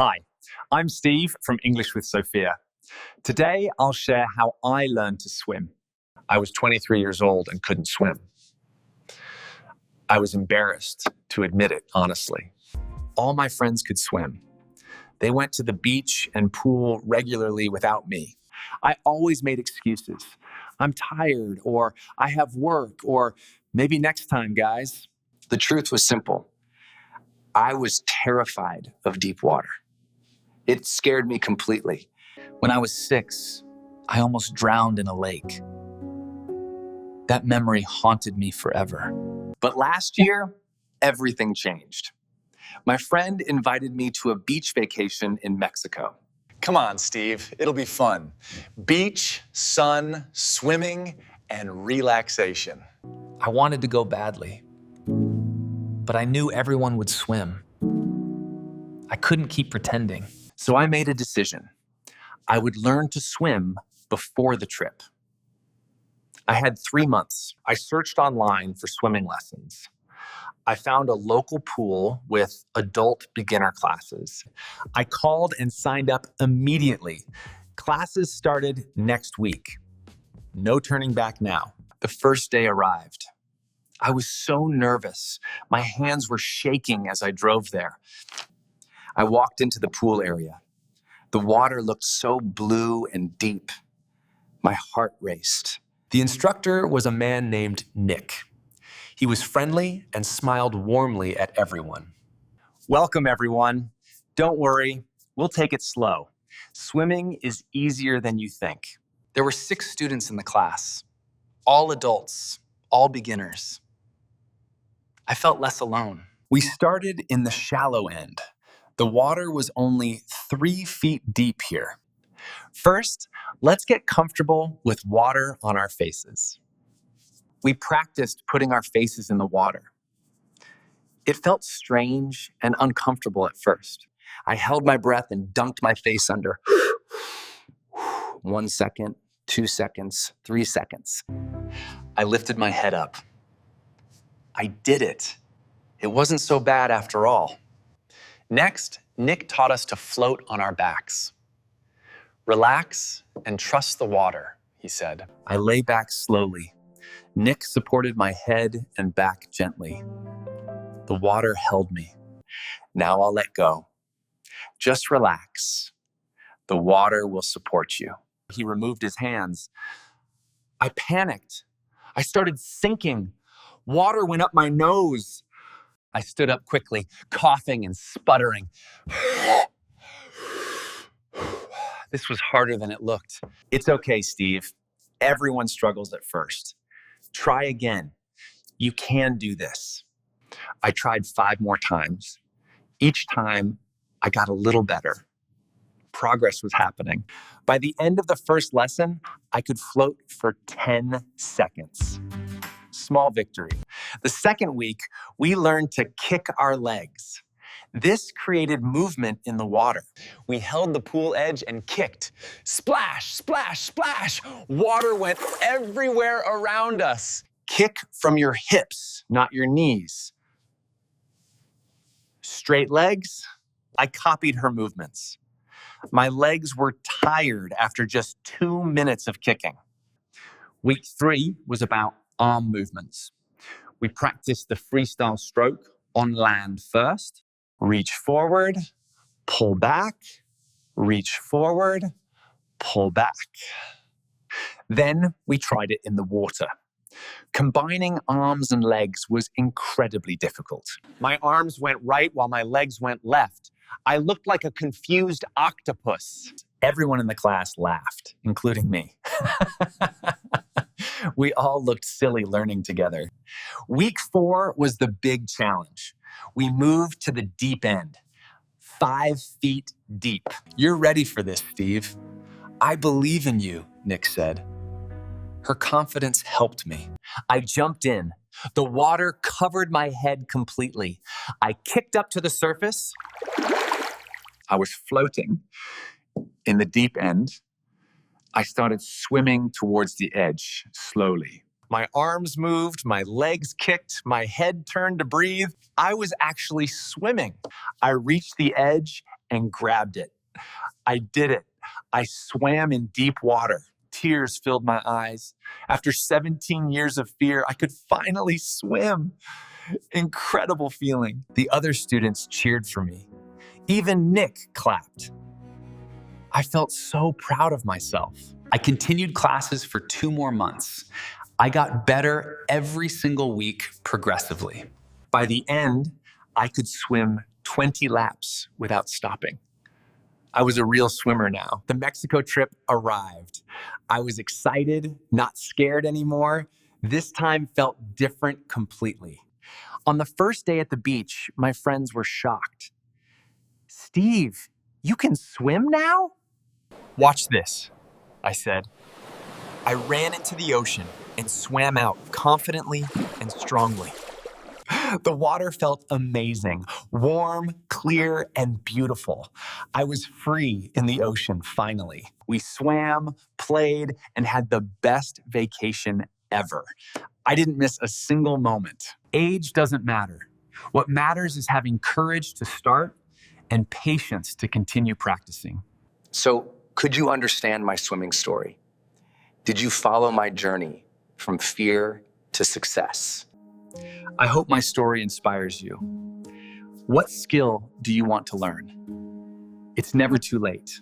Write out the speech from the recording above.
Hi, I'm Steve from English with Sophia. Today, I'll share how I learned to swim. I was 23 years old and couldn't swim. I was embarrassed to admit it, honestly. All my friends could swim. They went to the beach and pool regularly without me. I always made excuses. I'm tired, or I have work, or maybe next time, guys. The truth was simple. I was terrified of deep water. It scared me completely. When I was 6, I almost drowned in a lake. That memory haunted me forever. But last year, everything changed. My friend invited me to a beach vacation in Mexico. Come on, Steve. It'll be fun. Beach, sun, swimming, and relaxation. I wanted to go badly, but I knew everyone would swim. I couldn't keep pretending. So I made a decision. I would learn to swim before the trip. I had 3 months. I searched online for swimming lessons. I found a local pool with adult beginner classes. I called and signed up immediately. Classes started next week. No turning back now. The first day arrived. I was so nervous. My hands were shaking as I drove there. I walked into the pool area. The water looked so blue and deep. My heart raced. The instructor was a man named Nick. He was friendly and smiled warmly at everyone. Welcome, everyone. Don't worry, we'll take it slow. Swimming is easier than you think. There were 6 students in the class, all adults, all beginners. I felt less alone. We started in the shallow end. The water was only 3 feet deep here. First, let's get comfortable with water on our faces. We practiced putting our faces in the water. It felt strange and uncomfortable at first. I held my breath and dunked my face under. 1 second, 2 seconds, 3 seconds. I lifted my head up. I did it. It wasn't so bad after all. Next, Nick taught us to float on our backs. Relax and trust the water, he said. I lay back slowly. Nick supported my head and back gently. The water held me. Now I'll let go. Just relax. The water will support you. He removed his hands. I panicked. I started sinking. Water went up my nose. I stood up quickly, coughing and sputtering. This was harder than it looked. It's okay, Steve. Everyone struggles at first. Try again. You can do this. I tried 5 more times. Each time, I got a little better. Progress was happening. By the end of the first lesson, I could float for 10 seconds. Small victory. The second week, we learned to kick our legs. This created movement in the water. We held the pool edge and kicked. Splash, splash, splash. Water went everywhere around us. Kick from your hips, not your knees. Straight legs. I copied her movements. My legs were tired after just 2 minutes of kicking. Week 3 was about arm movements. We practiced the freestyle stroke on land first. Reach forward, pull back, reach forward, pull back. Then we tried it in the water. Combining arms and legs was incredibly difficult. My arms went right while my legs went left. I looked like a confused octopus. Everyone in the class laughed, including me. We all looked silly learning together. Week 4 was the big challenge. We moved to the deep end, 5 feet deep. You're ready for this, Steve. I believe in you, Nick said. Her confidence helped me. I jumped in. The water covered my head completely. I kicked up to the surface. I was floating in the deep end. I started swimming towards the edge slowly. My arms moved, my legs kicked, my head turned to breathe. I was actually swimming. I reached the edge and grabbed it. I did it. I swam in deep water. Tears filled my eyes. After 17 years of fear, I could finally swim. Incredible feeling. The other students cheered for me. Even Nick clapped. I felt so proud of myself. I continued classes for 2 more months. I got better every single week progressively. By the end, I could swim 20 laps without stopping. I was a real swimmer now. The Mexico trip arrived. I was excited, not scared anymore. This time felt different completely. On the first day at the beach, my friends were shocked. "Steve, you can swim now?" "Watch this," I said. I ran into the ocean and swam out confidently and strongly. The water felt amazing, warm, clear, and beautiful. I was free in the ocean finally. We swam, played, and had the best vacation ever. I didn't miss a single moment. Age doesn't matter. What matters is having courage to start and patience to continue practicing. So, could you understand my swimming story? Did you follow my journey from fear to success? I hope my story inspires you. What skill do you want to learn? It's never too late.